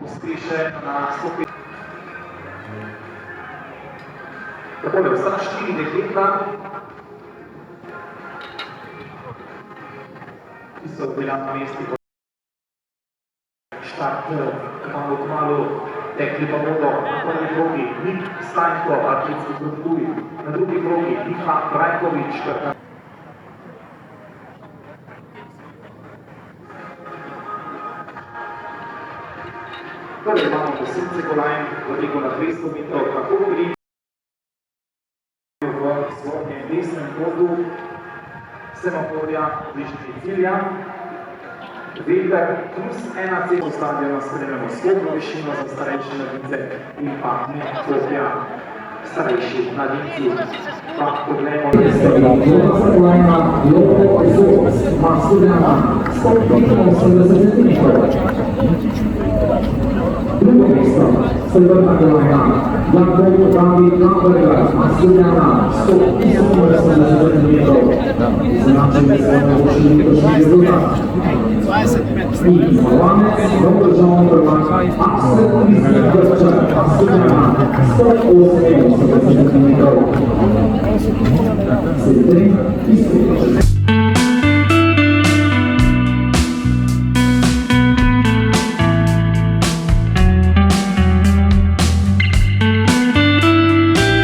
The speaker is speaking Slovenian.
Uspěše na 105. Takhle, ostane 4 dekleta. Ti jsou teda na místě. Štart kmalu tekli pa bodo na prvi progi Nik Stanjko, atletski Krpuj, na drugi progi Miha Brajkovič. Torej imamo 10 kolajn, vrliko na 200 metrov, tako gre v svojem desnem kodu semaforja bližnji cilja. Veter plus 1,5 stadiona spremljamo shodno višino za starejše mladince in pa ne kopja starejših mladinci. Pa poglejmo na kolajna Lopo Zos, Masudjana, 185 metrov. Drugo mesto, srebrna kolajna, Jakub David Lamberger, Masudjana, 185 metrov. Značili smo na vršini vršini rezultat. I Złamec, Robert Prvak, Axel Kristian Masudjana, 185 metrov. Sedem i